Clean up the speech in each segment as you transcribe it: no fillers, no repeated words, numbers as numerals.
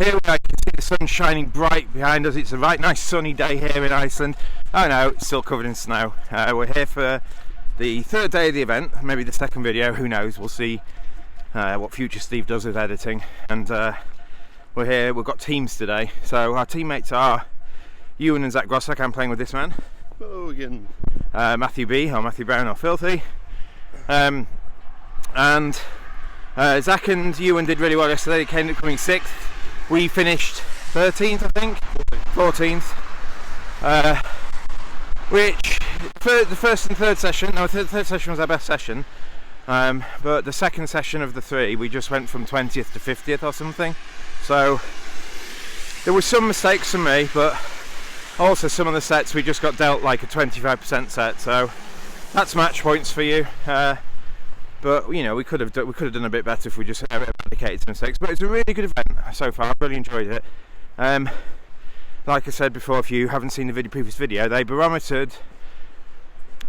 here where I can see the sun shining bright behind us. It's a right nice sunny day here in Iceland. Oh no, it's still covered in snow. We're here for the third day of the event, maybe the second video, who knows, we'll see what future Steve does with editing. And we're here, we've got teams today. So our teammates are Ewan and Zach. I'm playing with this man. Hello again. Matthew B, or Matthew Brown, or Filthy. And Zach and Ewan did really well yesterday. They came up coming 6th. We finished 13th, I think. 14th. Which, for the first and third session, no, the third session was our best session. But the second session of the 3, we just went from 20th to 50th or something. So there were some mistakes from me, but also some of the sets we just got dealt like a 25% set. So that's match points for you. But you know, we could have done a bit better if we just eradicated some mistakes. But it's a really good event so far. I've really enjoyed it. Like I said before, if you haven't seen the previous video, they barometered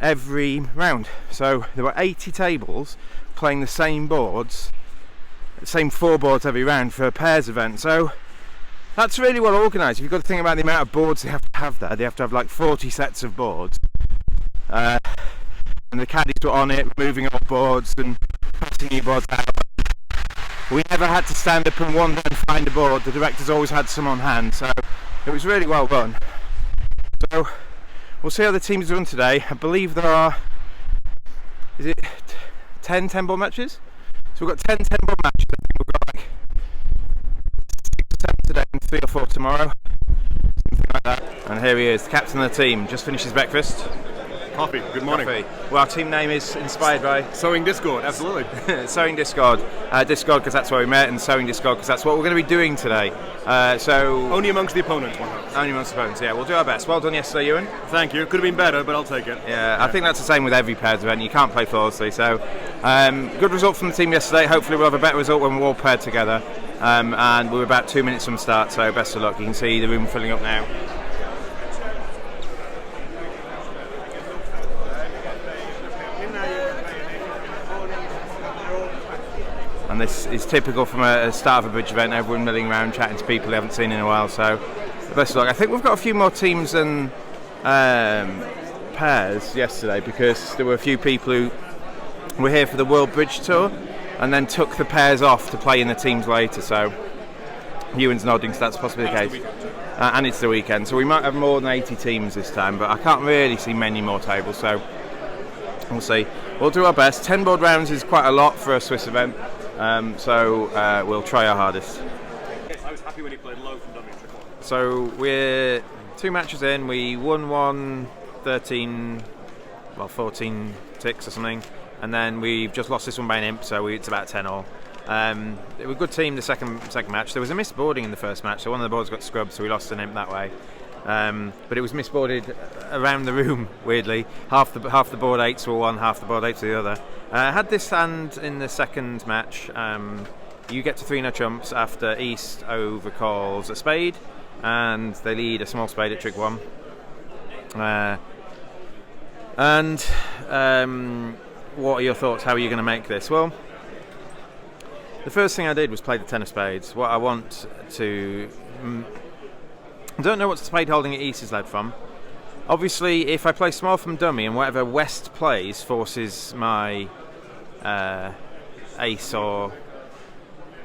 every round. So there were 80 tables playing the same boards, the same 4 boards every round for a pairs event. So that's really well organised. You've got to think about the amount of boards they have to have there. They have to have like 40 sets of boards. And the caddies were on it, moving our boards and passing new boards out. We never had to stand up and wander and find a board. The directors always had some on hand, so it was really well done. So we'll see how the teams run today. I believe there are, is it 10 10-board matches? So we've got 10 10-board matches. I think we've got like 6 or 7 today and 3 or 4 tomorrow. Something like that. And here he is, the captain of the team. Just finished his breakfast. Coffee. Good morning. Coffee. Well, our team name is inspired by Sewing Discord. Absolutely. Sewing Discord. Discord because that's where we met, and Sewing Discord because that's what we're going to be doing today. So only amongst the opponents. Only amongst the opponents. Yeah, we'll do our best. Well done yesterday, Ewan. Thank you. Could have been better, but I'll take it. Yeah, I think that's the same with every pairs event. You can't play flawlessly. So, good result from the team yesterday. Hopefully, we'll have a better result when we're all paired together. And we're about 2 minutes from start. So, best of luck. You can see the room filling up now. And this is typical from a start of a bridge event, everyone milling around chatting to people they haven't seen in a while, so best of luck. I think we've got a few more teams than pairs yesterday, because there were a few people who were here for the World Bridge Tour and then took the pairs off to play in the teams later, so Ewan's nodding, so that's possibly the case. And it's the weekend, so we might have more than 80 teams this time, but I can't really see many more tables, so we'll see. We'll do our best. 10 board rounds is quite a lot for a Swiss event. So we'll try our hardest. I was happy when he played low from dummies before. So we're 2 matches in. We won 1, 13, well 14 ticks or something, and then we've just lost this one by an imp. So it's about 10 all. It was a good team the second match. There was a misboarding in the first match, so one of the boards got scrubbed, so we lost an imp that way. But it was misboarded around the room, weirdly. Half the board 8s were one, half the board 8s were the other. Had this hand in the second match. You get to 3-no trumps after East overcalls a spade, and they lead a small spade at trick 1. What are your thoughts? How are you going to make this? Well, the first thing I did was play the 10 of spades. What I want to... I don't know what spade holding at East is led from. Obviously, if I play small from dummy and whatever West plays forces my ace or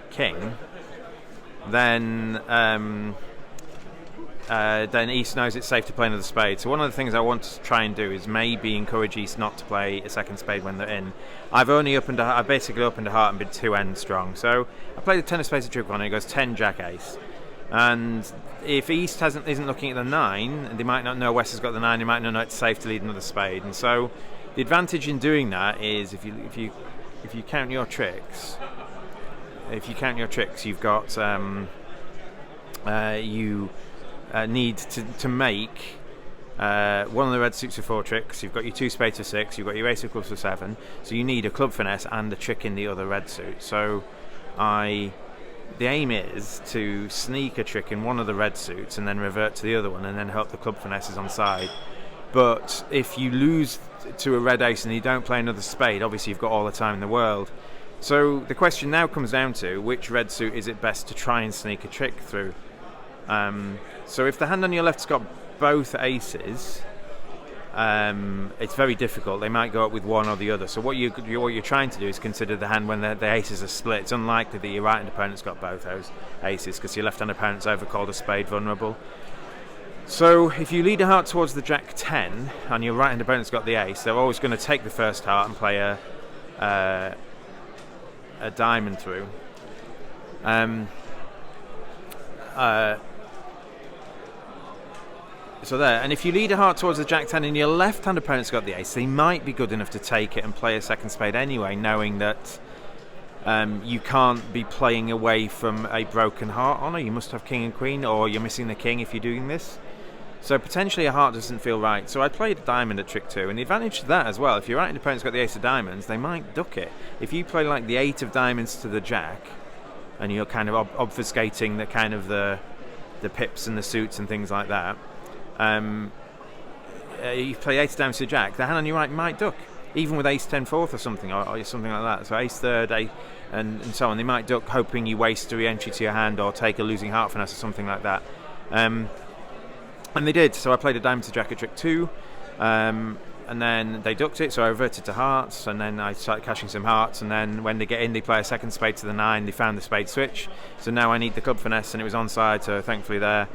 king, then East knows it's safe to play another spade. So one of the things I want to try and do is maybe encourage East not to play a second spade when they're in. I've basically opened a heart and been 2 ends strong. So I play the 10 of spades at trick 1, and it goes 10 jack ace. And if East isn't looking at the 9, they might not know West has got the 9. They might not know it's safe to lead another spade. And so the advantage in doing that is if you count your tricks, you've got you need to make one of the red suits for 4 tricks. You've got your 2 spades for 6. You've got your ace of clubs for 7. So you need a club finesse and a trick in the other red suit. So the aim is to sneak a trick in one of the red suits and then revert to the other one and then hope the club finesse is on side. But if you lose to a red ace and you don't play another spade, obviously you've got all the time in the world. So the question now comes down to which red suit is it best to try and sneak a trick through. So if the hand on your left's got both aces, it's very difficult. They might go up with one or the other. So what you're trying to do is consider the hand when the aces are split. It's unlikely that your right-hand opponent's got both those aces because your left-hand opponent's overcalled a spade vulnerable. So if you lead a heart towards the Jack 10 and your right-hand opponent's got the ace, they're always going to take the first heart and play a diamond through. So there, and if you lead a heart towards the Jack 10 and your left-hand opponent's got the ace, they might be good enough to take it and play a second spade anyway, knowing that you can't be playing away from a broken heart honour. You must have king and queen, or you're missing the king if you're doing this. So potentially a heart doesn't feel right. So I played a diamond at trick 2, and the advantage to that as well, if your right-hand opponent's got the ace of diamonds, they might duck it. If you play like the 8 of diamonds to the Jack, and you're kind of obfuscating the kind of the pips and the suits and things like that, you play ace diamonds to Jack, the hand on your right might duck, even with ace 10 fourth or something like that. So ace third, and so on. They might duck, hoping you waste a re-entry to your hand or take a losing heart finesse or something like that. And they did. So I played a diamond to Jack at trick 2, and then they ducked it. So I reverted to hearts, and then I started cashing some hearts. And then when they get in, they play a second spade to the 9. They found the spade switch. So now I need the club finesse, and it was onside. So thankfully there.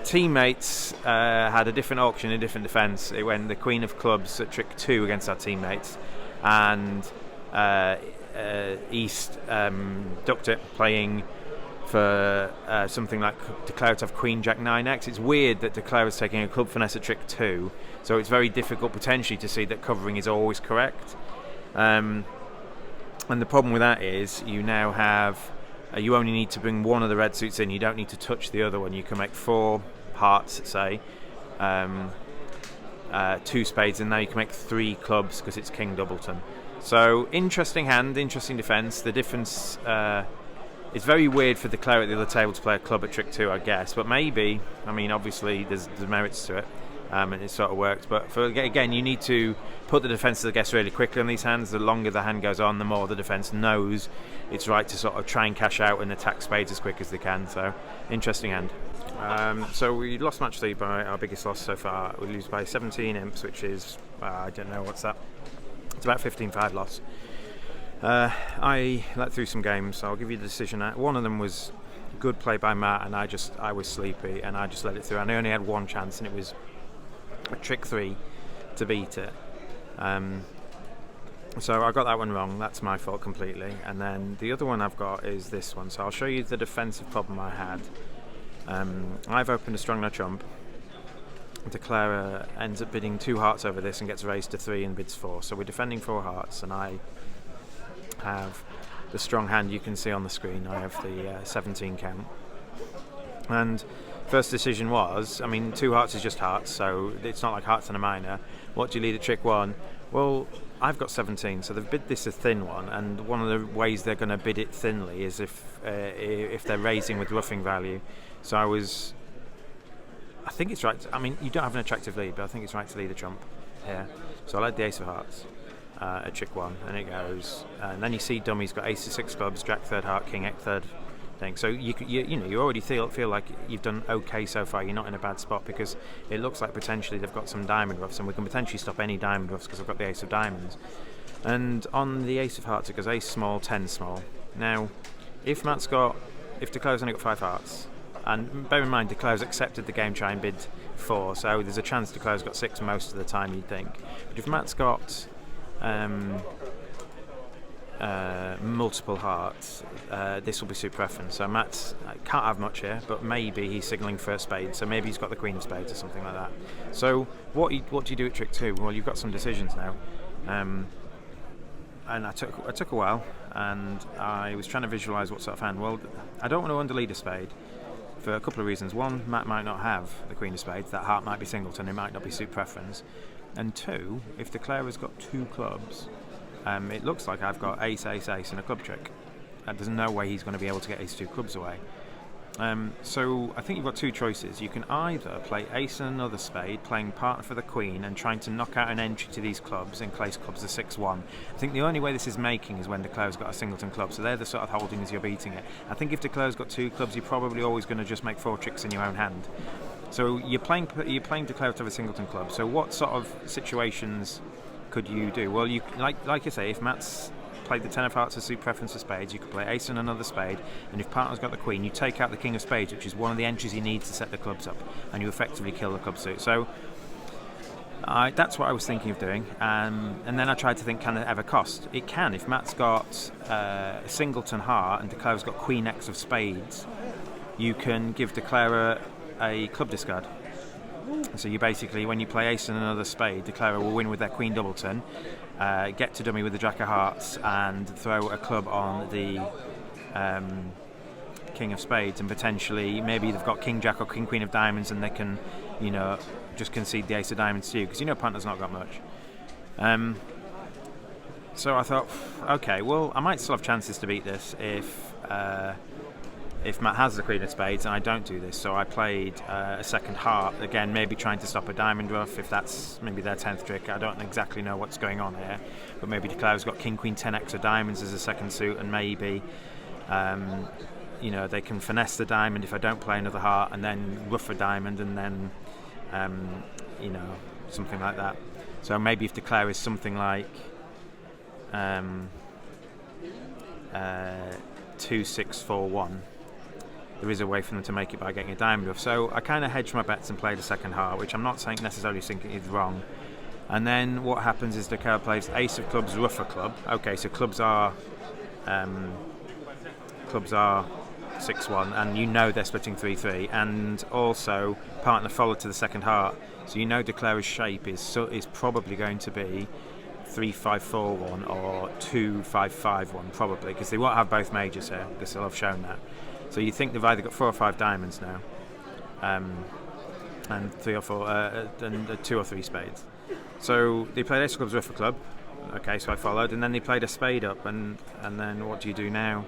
Teammates had a different auction, a different defence. It went the queen of clubs at trick 2 against our teammates, and East ducked it, playing for something like Declare to have queen Jack 9x. It's weird that Declare is taking a club finesse at trick 2, so it's very difficult potentially to see that covering is always correct. And the problem with that is you now have you only need to bring one of the red suits in. You don't need to touch the other one. You can make 4 hearts, say, 2 spades, and now you can make 3 clubs because it's King Doubleton. So interesting hand, interesting defence. The difference it's very weird for Declare at the other table to play a club at trick 2, I guess. But maybe, I mean, obviously there's merits to it, and it sort of worked. But again, you need to put the defence to the guess really quickly on these hands. The longer the hand goes on, the more the defence knows it's right to sort of try and cash out and attack spades as quick as they can. So, interesting hand. So we lost match lead by our biggest loss so far. We lose by 17 imps, which is, I don't know, what's that? It's about 15-5 loss. I let through some games, so I'll give you the decision. One of them was good play by Matt, and I was sleepy, and I just let it through. And I only had one chance, and it was a trick 3 to beat it. So I got that one wrong. That's my fault completely. And then the other one I've got is this one. So I'll show you the defensive problem I had. I've opened a strong no trump. Declare ends up bidding 2 hearts over this and gets raised to 3 and bids 4. So we're defending 4 hearts, and I have the strong hand you can see on the screen. I have the 17 count. And first decision was, I mean, 2 hearts is just hearts, so it's not like hearts and a minor. What do you lead at trick 1? Well, I've got 17, so they've bid this a thin one, and one of the ways they're going to bid it thinly is if they're raising with ruffing value. So I think it's right. I mean, you don't have an attractive lead, but I think it's right to lead a trump here. So I led the ace of hearts at trick 1, and it goes. And then you see dummy's got ace of 6 clubs, Jack 3rd heart, King 8 3rd thing. So you know you already feel like you've done okay so far. You're not in a bad spot because it looks like potentially they've got some diamond ruffs, and we can potentially stop any diamond ruffs because I've got the ace of diamonds. And on the ace of hearts it goes ace small, 10 small. Now, if Declare's only got 5 hearts. And bear in mind, Declare's accepted the game, try and bid 4, so there's a chance Declare's got 6 most of the time, you'd think. But if Matt's got multiple hearts, this will be suit preference. So Matt can't have much here, but maybe he's signalling for a spade, so maybe he's got the queen of spades or something like that. So what do you do at trick 2? Well, you've got some decisions now. And I took a while, and I was trying to visualise what sort of hand. Well, I don't want to underlead a spade, for a couple of reasons. One, Matt might not have the queen of spades. That heart might be singleton. It might not be suit preference. And 2, if Declare has got 2 clubs, it looks like I've got ace, ace, ace and a club trick. There's no way he's going to be able to get ace 2 clubs away. So I think you've got two choices. You can either play ace and another spade, playing partner for the queen and trying to knock out an entry to these clubs, in case clubs are 6-1. I think the only way this is making is when Declare's got a singleton club, so they're the sort of holdings you're beating it. I think if Declare's got two clubs, you're probably always going to just make 4 tricks in your own hand. So you're playing Declare to have a singleton club. So what sort of situations could you do? Well, you like you say, if Matt's played the 10 of hearts as suit preference for spades, you could play ace and another spade, and if partner's got the queen, you take out the king of spades, which is one of the entries he needs to set the clubs up, and you effectively kill the club suit. So that's what I was thinking of doing, and then I tried to think, can it ever cost? It can. If Matt's got a singleton heart and Declare's got queen x of spades, you can give Declare a club discard. So you basically, when you play ace and another spade, Declare will win with their queen doubleton, get to dummy with the jack of hearts, and throw a club on the king of spades, and potentially maybe they've got king jack or king queen of diamonds, and they can, just concede the ace of diamonds to you, because partner's not got much. So I thought, okay, well, I might still have chances to beat this if Matt has the queen of spades and I don't do this. So I played a second heart, again, maybe trying to stop a diamond ruff, if that's maybe their 10th trick. I don't exactly know what's going on here, but maybe Declare's got king queen 10x of diamonds as a second suit, and maybe they can finesse the diamond if I don't play another heart, and then ruff a diamond, and then something like that. So maybe if Declare is something like 2-6-4-1, there is a way for them to make it by getting a diamond ruff. So I kind of hedged my bets and played a second heart, which I'm not saying necessarily thinking is wrong. And then what happens is Declare plays ace of clubs, ruff a club. Okay, so clubs are 6-1, and they're splitting 3-3, and also partner followed to the second heart. So Declare's shape is probably going to be 3-5-4-1 or 2-5-5-1, probably, because they won't have both majors here, because they'll have shown that. So you think they've either got 4 or 5 diamonds now, and 3 or 4, and 2 or 3 spades. So they played ace of clubs, ruff a club. Okay, so I followed, and then they played a spade up, and then what do you do now?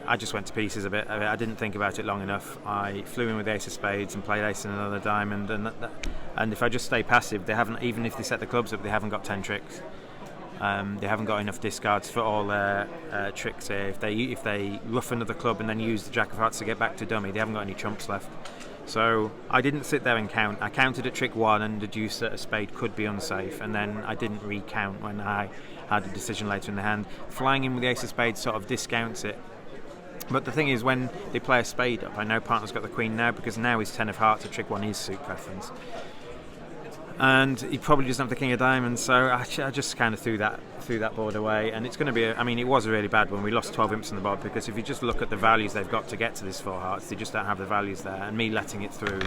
I just went to pieces a bit. I didn't think about it long enough. I flew in with ace of spades and played ace and another diamond, and if I just stay passive, they haven't, even if they set the clubs up, they haven't got 10 tricks. They haven't got enough discards for all their tricks here. If they ruff another club and then use the jack of hearts to get back to dummy, they haven't got any trumps left. So I didn't sit there and count. I counted at trick 1 and deduced that a spade could be unsafe, and then I didn't recount when I had a decision later in the hand. Flying in with the ace of spades sort of discounts it. But the thing is, when they play a spade up, I know partner's got the queen now, because now his 10 of hearts at trick 1 is suit preference. And he probably doesn't have the king of diamonds, so I just kind of threw that board away. And it's going to be it was a really bad one. We lost 12 imps on the board, because if you just look at the values they've got to get to this 4 hearts, they just don't have the values there, and me letting it through.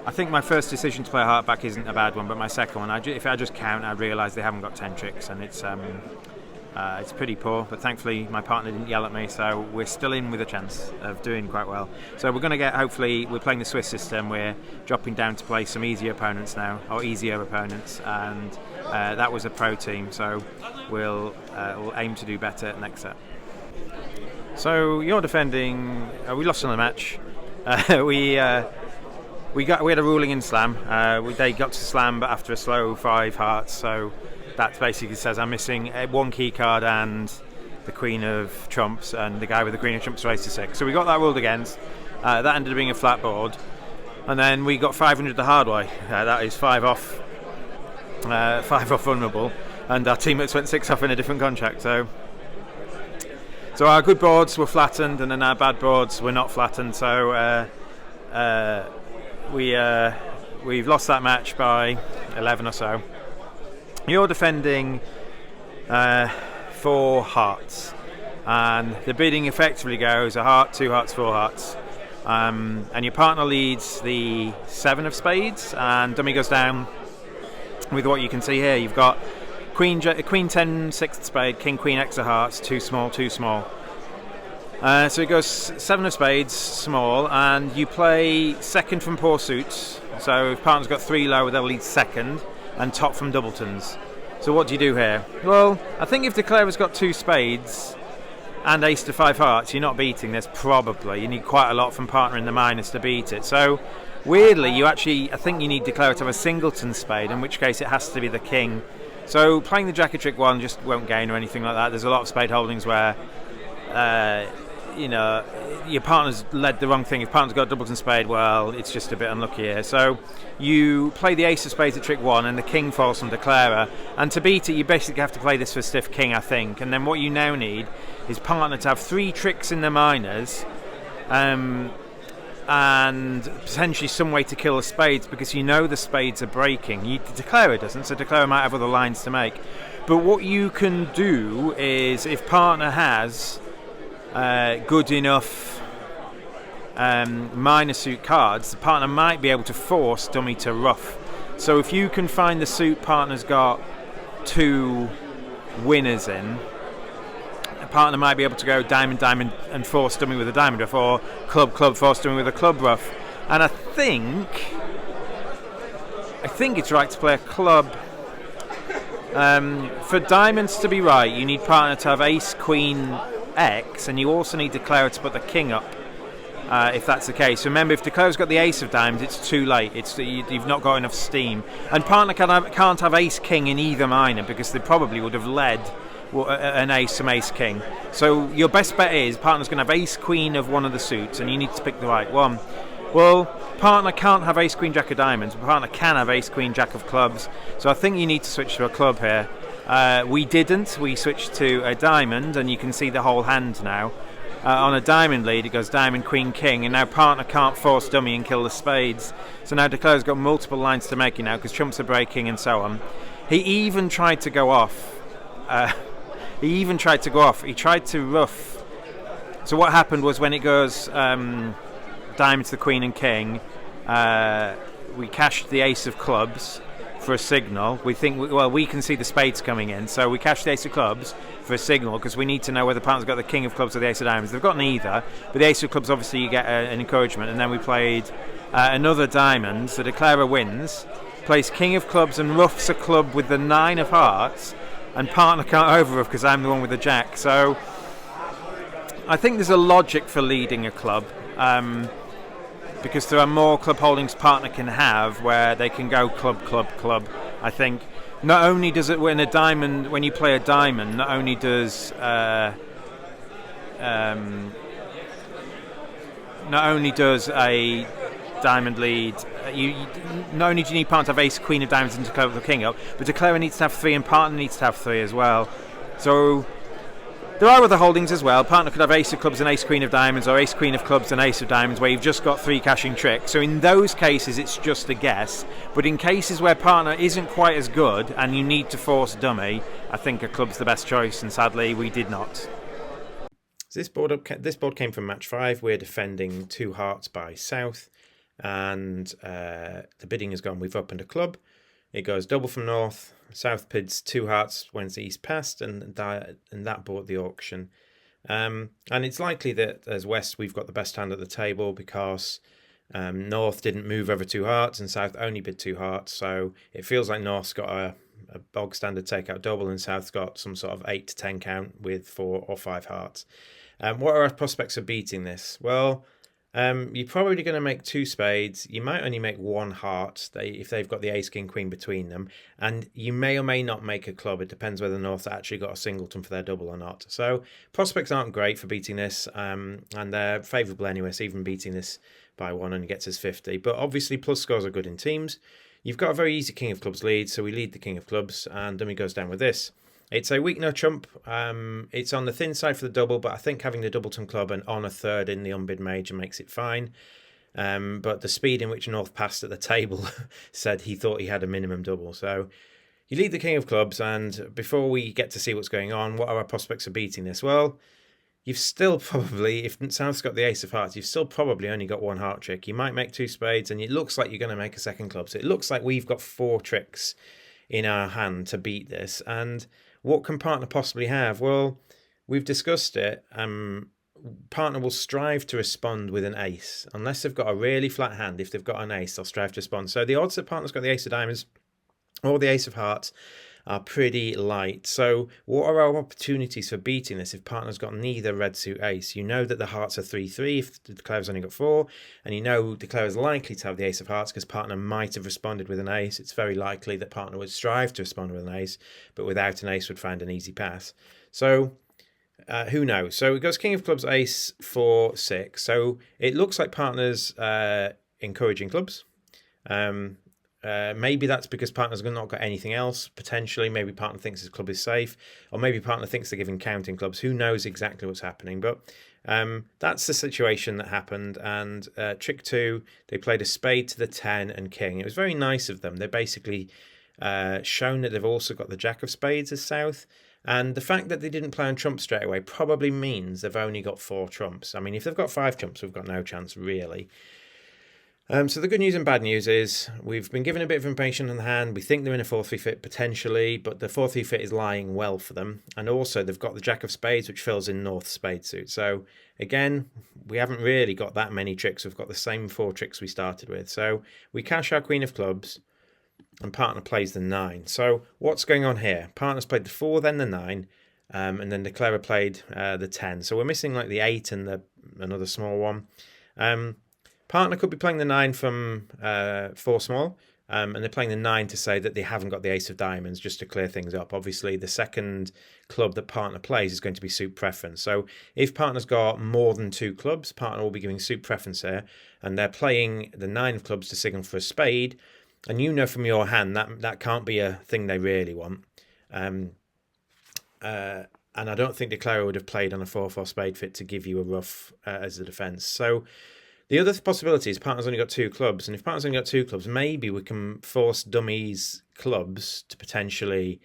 I think my first decision to play a heart back isn't a bad one, but my second one, if I just count, I realise they haven't got 10 tricks, and it's pretty poor. But thankfully my partner didn't yell at me, so we're still in with a chance of doing quite well. So we're going to get, hopefully, we're playing the Swiss system. We're dropping down to play some easier opponents now, or easier opponents, and that was a pro team, so we'll aim to do better next set. So you're defending. We lost in the match. We had a ruling in slam. They got to slam, but after a slow 5 hearts. So that basically says I'm missing 1 key card and the queen of trumps, and the guy with the queen of trumps raised to 6. So we got that ruled against. That ended up being a flat board, and then we got 500 the hard way. That is 5 off vulnerable, and our teammates went 6 off in a different contract. So our good boards were flattened, and then our bad boards were not flattened. So we've lost that match by 11 or so. You're defending 4 hearts, and the bidding effectively goes a heart, 2 hearts, 4 hearts, and your partner leads the 7 of spades, and dummy goes down with what you can see here. You've got queen 10 6th spade, king queen x of hearts, too small. So it goes 7 of spades, small, and you play second from poor suits. So if partner's got 3 low, they'll lead second, and top from doubletons. So what do you do here? Well, I think if Declare has got 2 spades, and ace to 5 hearts, you're not beating this probably. You need quite a lot from partner in the minors to beat it. So weirdly, I think you need declare to have a singleton spade, in which case it has to be the king. So playing the jack of trick 1 just won't gain or anything like that. There's a lot of spade holdings where your partner's led the wrong thing. If partner's got doubleton spade, well, it's just a bit unlucky here. So you play the ace of spades at trick 1 and the king falls from declarer, and to beat it you basically have to play this for stiff king, I think. And then what you now need is partner to have 3 tricks in the minors, and potentially some way to kill the spades, because you know the spades are breaking. The declarer doesn't, so declarer might have other lines to make. But what you can do is, if partner has good enough minor suit cards, the partner might be able to force dummy to ruff. So if you can find the suit partner's got 2 winners in, a partner might be able to go diamond, diamond and force dummy with a diamond ruff, or club, club, force dummy with a club ruff. And I think it's right to play a club. For diamonds to be right, you need partner to have ace, queen, X, and you also need declarer to put the king up, if that's the case. Remember, if declarer's got the ace of diamonds, it's too late. You've not got enough steam. And partner can't have ace king in either minor, because they probably would have led an ace from ace king. So your best bet is partner's going to have ace queen of one of the suits, and you need to pick the right one. Well, partner can't have ace queen jack of diamonds, but partner can have ace queen jack of clubs. So I think you need to switch to a club here. We didn't. We switched to a diamond, and you can see the whole hand now. On a diamond lead, it goes diamond, queen, king, and now partner can't force dummy and kill the spades. So now declarer's got multiple lines to make it now, because trumps are breaking and so on. He even tried to go off. He tried to ruff. So what happened was, when it goes diamond to the queen and king, we cashed the ace of clubs for a signal. We can see the spades coming in, so we cashed the ace of clubs for a signal, because we need to know whether partner's got the king of clubs or the ace of diamonds. They've got neither, but the ace of clubs, obviously you get an encouragement. And then we played another diamond, so declarer wins, plays king of clubs and roughs a club with the 9 of hearts, and partner can't overruff because I'm the one with the jack. So I think there's a logic for leading a club, because there are more club holdings partner can have where they can go club, club, club. I think not only does it win a diamond, when you play a diamond, not only does a diamond lead, not only do you need partner to have ace queen of diamonds and declare the king up, but declarer needs to have 3 and partner needs to have 3 as well. So there are other holdings as well. Partner could have ace of clubs and ace queen of diamonds, or ace queen of clubs and ace of diamonds, where you've just got 3 cashing tricks. So in those cases it's just a guess, but in cases where partner isn't quite as good and you need to force dummy, I think a club's the best choice, and sadly we did not. So this board came from match 5. We're defending 2 hearts by south, and the bidding has gone with up and a club. It goes double from north, south bids 2 hearts when it's east passed, and that bought the auction. And it's likely that as west we've got the best hand at the table, because north didn't move over 2 hearts and south only bid 2 hearts. So it feels like north's got a bog standard takeout double, and south's got some sort of 8 to 10 count with 4 or 5 hearts. What are our prospects of beating this? Well, you're probably going to make 2 spades. You might only make 1 heart if they've got the ace, king, queen between them. And you may or may not make a club. It depends whether North actually got a singleton for their double or not. So prospects aren't great for beating this, and they're favourable anyway. So even beating this by 1 only gets us 50. But obviously plus scores are good in teams. You've got a very easy king of clubs lead, so we lead the king of clubs, and dummy goes down with this. It's a weak no trump. It's on the thin side for the double, but I think having the doubleton club and on a third in the unbid major makes it fine. But the speed in which North passed at the table said he thought he had a minimum double. So you lead the king of clubs, and before we get to see what's going on, what are our prospects of beating this? Well, you've still probably, if South's got the ace of hearts, you've still probably only got 1 heart trick. You might make 2 spades, and it looks like you're going to make a second club. So it looks like we've got 4 tricks in our hand to beat this. And what can partner possibly have? Well, we've discussed it. Partner will strive to respond with an ace. Unless they've got a really flat hand, if they've got an ace, they'll strive to respond. So the odds that partner's got the ace of diamonds or the ace of hearts are pretty light. So what are our opportunities for beating this if partner's got neither red suit ace? You know that the hearts are 3-3 if the declarer's only got 4, and you know declarer's likely to have the ace of hearts because partner might have responded with an ace. It's very likely that partner would strive to respond with an ace, but without an ace would find an easy pass. So who knows? So it goes king of clubs, ace, 4, 6. So it looks like partner's encouraging clubs. Maybe that's because partner's not got anything else, potentially. Maybe partner thinks his club is safe, or maybe partner thinks they're giving counting clubs. Who knows exactly what's happening? But that's the situation that happened. And trick 2, they played a spade to the 10 and king. It was very nice of them. They basically shown that they've also got the jack of spades as south. And the fact that they didn't play on trumps straight away probably means they've only got 4 trumps. I mean, if they've got 5 trumps, we've got no chance, really. So the good news and bad news is we've been given a bit of information on the hand. We think they're in a 4-3 fit potentially, but the 4-3 fit is lying well for them. And also they've got the jack of spades, which fills in north spade suit. So again, we haven't really got that many tricks. We've got the same 4 tricks we started with. So we cash our queen of clubs and partner plays the 9. So what's going on here? Partner's played the 4, then the 9, and then declarer played the 10. So we're missing like the 8 and another small one. Partner could be playing the 9 from 4 small, and they're playing the 9 to say that they haven't got the ace of diamonds, just to clear things up. Obviously, the second club that partner plays is going to be suit preference. So if partner's got more than 2 clubs, partner will be giving suit preference here, and they're playing the 9 of clubs to signal for a spade. And you know from your hand that can't be a thing they really want. And I don't think declarer would have played on a 4-4 spade fit to give you a ruff as a defence. So the other possibility is partner's only got 2 clubs. And if partner's only got 2 clubs, maybe we can force dummy's clubs to potentially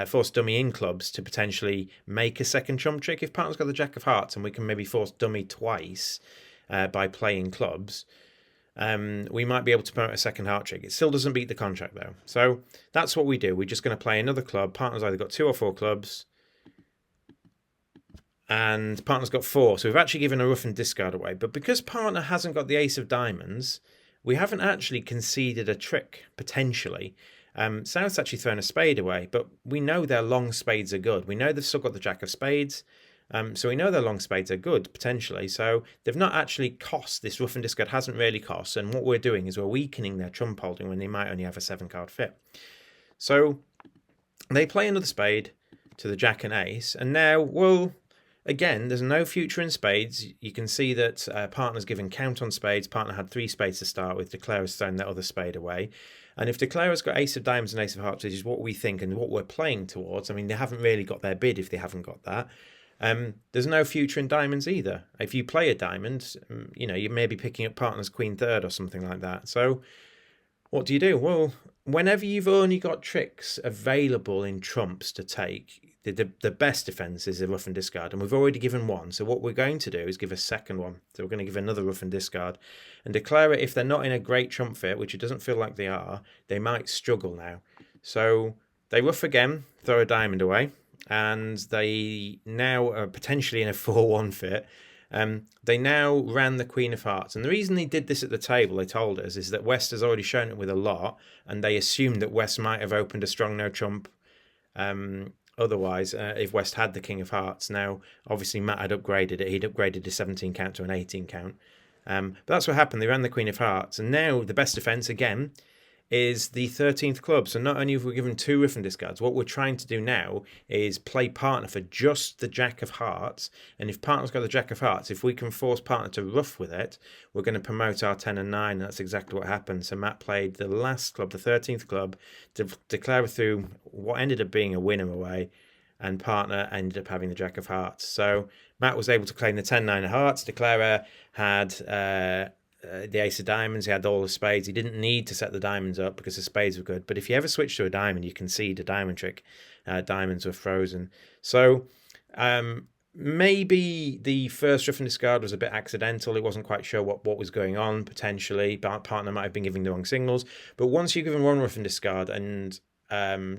force dummy in clubs to potentially make a second trump trick. If partner's got the jack of hearts and we can maybe force dummy twice by playing clubs, we might be able to promote a second heart trick. It still doesn't beat the contract though. So that's what we do. We're just going to play another club. Partner's either got 2 or 4 clubs, and partner's got 4. So we've actually given a rough and discard away. But because partner hasn't got the ace of diamonds, we haven't actually conceded a trick, potentially. South's actually thrown a spade away, but we know their long spades are good. We know they've still got the jack of spades. So we know their long spades are good, potentially. So they've not actually cost. This rough and discard hasn't really cost. And what we're doing is we're weakening their trump holding when they might only have a 7-card fit. So they play another spade to the jack and ace. And now, well, again, there's no future in spades. You can see that partner's given count on spades. Partner had 3 spades to start with. Declarer's thrown that other spade away. And if declarer's got ace of diamonds and ace of hearts, which is what we think and what we're playing towards, I mean, they haven't really got their bid if they haven't got that. There's no future in diamonds either. If you play a diamond, you know, you may be picking up partner's queen third or something like that. So what do you do? Well, whenever you've only got tricks available in trumps to take, the best defence is a rough and discard. And we've already given one. So what we're going to do is give a second one. So we're going to give another rough and discard. And declarer, if they're not in a great trump fit, which it doesn't feel like they are, they might struggle now. So they rough again, throw a diamond away. And they now are potentially in a 4-1 fit. They now ran the Queen of Hearts. And the reason they did this at the table, they told us, is that West has already shown it with a lot. And they assumed that West might have opened a strong no trump otherwise if West had the King of Hearts. Now, obviously, Matt had upgraded it. He'd upgraded his 17 count to an 18 count. But that's what happened. They ran the Queen of Hearts. And now the best defence, again, is the 13th club. So not only have we given 2 rough and discards, what we're trying to do now is play partner for just the jack of hearts. And if partner's got the jack of hearts, if we can force partner to rough with it, we're going to promote our 10 and 9. And that's exactly what happened. So Matt played the last club, the 13th club, to declare through what ended up being a winner away. And partner ended up having the jack of hearts. So Matt was able to claim the 10-9 of hearts. Declarer had the ace of diamonds. He had all the spades. He didn't need to set the diamonds up because the spades were good. But if you ever switch to a diamond, you can see the diamond trick. Diamonds were frozen. So maybe the first rough and discard was a bit accidental. He wasn't quite sure what was going on, potentially. Partner might have been giving the wrong signals. But once you've given one rough and discard and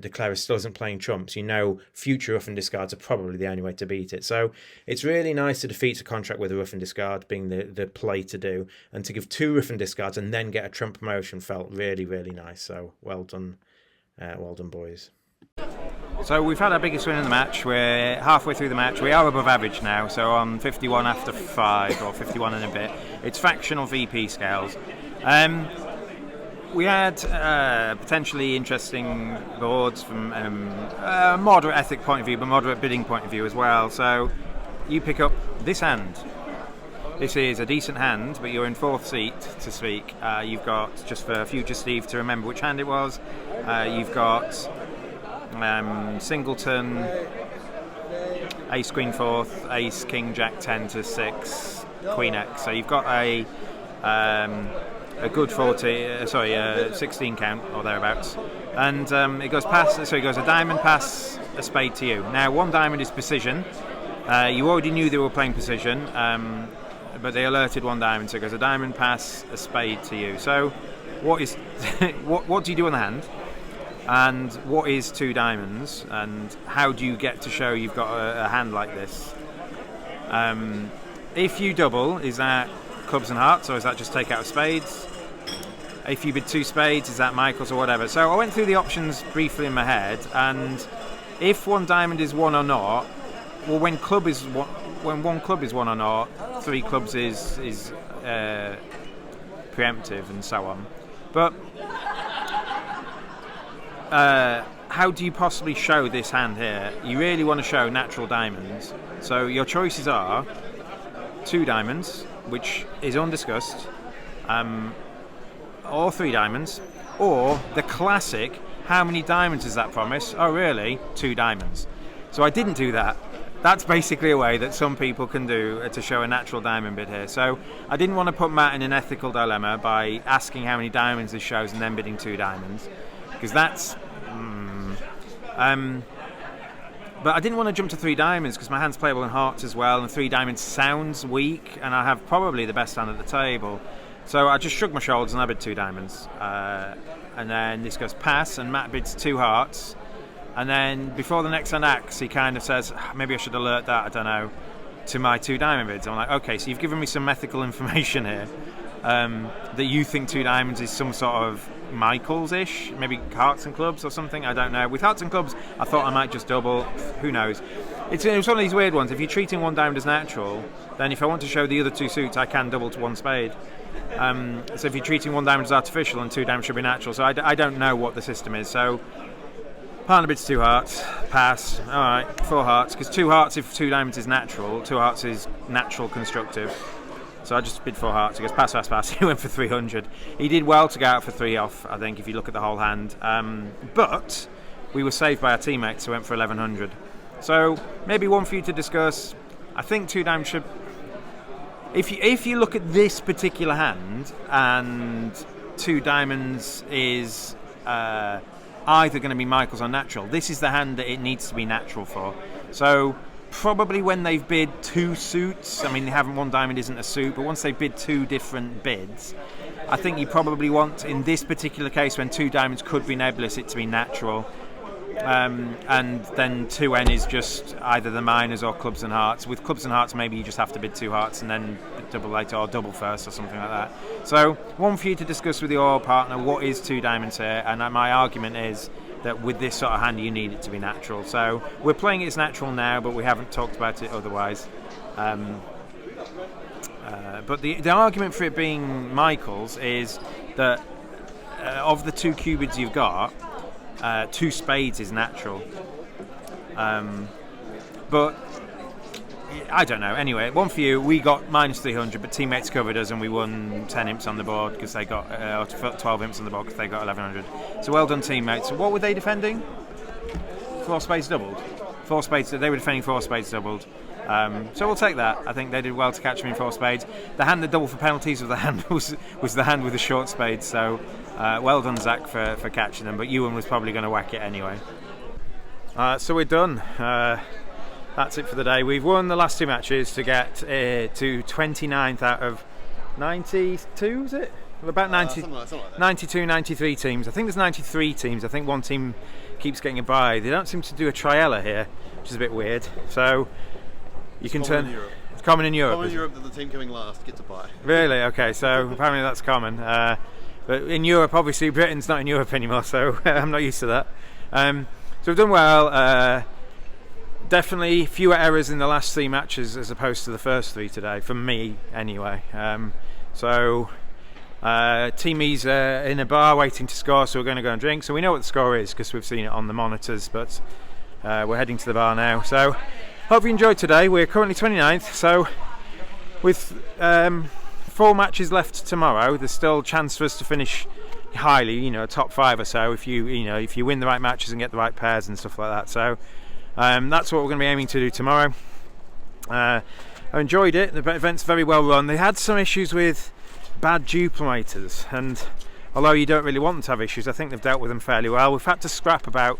declarer still isn't playing trumps, you know future rough and discards are probably the only way to beat it. So it's really nice to defeat a contract with a rough and discard being the play to do, and to give 2 rough and discards and then get a trump promotion felt really, really nice. So well done boys. So we've had our biggest win in the match. We're halfway through the match. We are above average now, so on 51 after 5 or 51 and a bit. It's fractional VP scales. We had potentially interesting boards from a moderate ethic point of view, but moderate bidding point of view as well. So you pick up this hand. This is a decent hand, but you're in 4th seat to speak. You've got, just for future Steve to remember which hand it was, you've got Singleton, Ace Queen 4th, Ace King Jack 10 to 6, Queen X. So you've got a good 16 count or thereabouts, and it goes pass. So it goes a diamond, pass, a spade to you. Now 1 diamond is precision. You already knew they were playing precision, but they alerted 1 diamond. So it goes a diamond, pass, a spade to you. So what is what do you do on the hand? And what is 2 diamonds? And how do you get to show you've got a hand like this? If you double, is that clubs and hearts, or is that just take out of spades? If you bid 2 spades, is that Michaels or whatever? So I went through the options briefly in my head, and if 1 diamond is 1 or not, well, when 1 club is 1 or not, 3 clubs is preemptive and so on. But how do you possibly show this hand here? You really want to show natural diamonds. So your choices are 2 diamonds, which is undiscussed, or 3 diamonds, or the classic, how many diamonds is that promise? Oh really? 2 diamonds. So I didn't do that. That's basically a way that some people can do to show a natural diamond bid here. So I didn't want to put Matt in an ethical dilemma by asking how many diamonds this shows and then bidding 2 diamonds, because that's but I didn't want to jump to 3 diamonds because my hand's playable in hearts as well, and 3 diamonds sounds weak, and I have probably the best hand at the table. So I just shrugged my shoulders and I bid 2 diamonds. And then this goes pass, and Matt bids 2 hearts. And then before the next hand acts, he kind of says, maybe I should alert that, I don't know, to my 2 diamond bids. I'm like, okay, so you've given me some ethical information here, that you think 2 diamonds is some sort of Michaels-ish, maybe hearts and clubs or something, I don't know. With hearts and clubs, I thought I might just double, who knows. It's one of these weird ones. If you're treating 1 diamond as natural, then if I want to show the other 2 suits, I can double to 1 spade. So if you're treating 1 diamond as artificial and 2 diamonds should be natural, so I don't know what the system is. So partner bids 2 hearts, pass, alright, 4 hearts, because 2 hearts if 2 diamonds is natural, 2 hearts is natural constructive. So I just bid 4 hearts. He goes pass, pass, pass. He went for 300. He did well to go out for 3 off, I think, if you look at the whole hand. But we were saved by our teammates who went for 1100. So maybe one for you to discuss. I think 2 diamonds should. If you look at this particular hand and 2 diamonds is either going to be Michaels or natural, this is the hand that it needs to be natural for. So probably when they've bid 2 suits, I mean, 1 diamond isn't a suit, but once they bid 2 different bids, I think you probably want, in this particular case, when 2 diamonds could be nebulous, it to be natural. And then 2N is just either the minors or clubs and hearts. With clubs and hearts, maybe you just have to bid 2 hearts and then double later, or double first or something like that. So one for you to discuss with your partner, what is 2 diamonds here? And my argument is that with this sort of hand you need it to be natural. So we're playing it as natural now, but we haven't talked about it otherwise. But the argument for it being Michaels is that of the 2 cubids you've got, 2 spades is natural. But I don't know. Anyway, one for you. We got minus 300, but teammates covered us, and we won 10 imps on the board because they got 12 imps on the board because they got 1100. So well done, teammates. What were they defending? 4 spades doubled. 4 spades. They were defending 4 spades doubled. So we'll take that. I think they did well to catch me in 4 spades. The hand that doubled for penalties was the hand with the short spades. So well done, Zach, for catching them. But Ewan was probably going to whack it anyway. So we're done. That's it for the day. We've won the last 2 matches to get to 29th out of 92, is it? About 90, something like that. 92, 93 teams. I think there's 93 teams. I think one team keeps getting a bye. They don't seem to do a triella here, which is a bit weird. So you can turn. It's common in Europe. Common in Europe that the team coming last gets a bye. Really? Okay. So apparently that's common. But in Europe, obviously, Britain's not in Europe anymore, so I'm not used to that. So we've done well. Definitely fewer errors in the last 3 matches as opposed to the first 3 today, for me anyway. Team E's in a bar waiting to score, so we're going to go and drink. So we know what the score is because we've seen it on the monitors, but we're heading to the bar now. So hope you enjoyed today. We're currently 29th, so with 4 matches left tomorrow, there's still a chance for us to finish highly, top 5 or so if you win the right matches and get the right pairs and stuff like that. So that's what we're going to be aiming to do tomorrow. I enjoyed it. The event's very well run. They had some issues with bad duplimators, and although you don't really want them to have issues, I think they've dealt with them fairly well. We've had to scrap about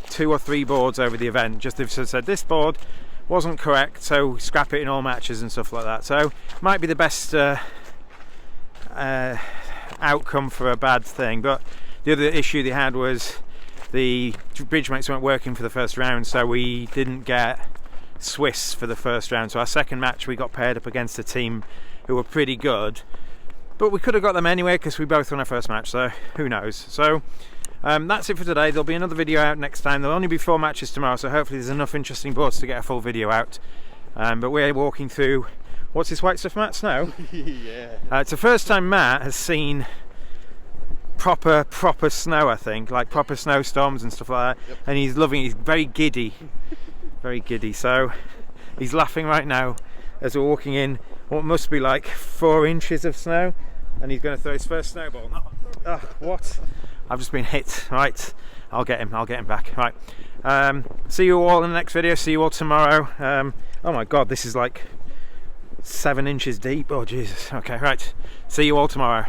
2 or 3 boards over the event. Just they've said this board wasn't correct, so scrap it in all matches and stuff like that. So might be the best outcome for a bad thing. But the other issue they had was the bridge mates weren't working for the first round, so we didn't get Swiss for the first round. So our second match we got paired up against a team who were pretty good, but we could have got them anyway because we both won our first match, so who knows. So that's it for today. There'll be another video out next time. There'll only be 4 matches tomorrow, so hopefully there's enough interesting boards to get a full video out. But we're walking through, what's this white stuff, Matt? Snow? Yeah. It's the first time Matt has seen proper snow, I think, like proper snowstorms and stuff like that. Yep. And he's loving it. He's very giddy. Very giddy. So he's laughing right now as we're walking in what must be like 4 inches of snow, and he's going to throw his first snowball. What? I've just been hit. Right, I'll get him back. Right, see you all in the next video. See you all tomorrow. Oh my god, this is like 7 inches deep. Oh Jesus. Okay, right, see you all tomorrow.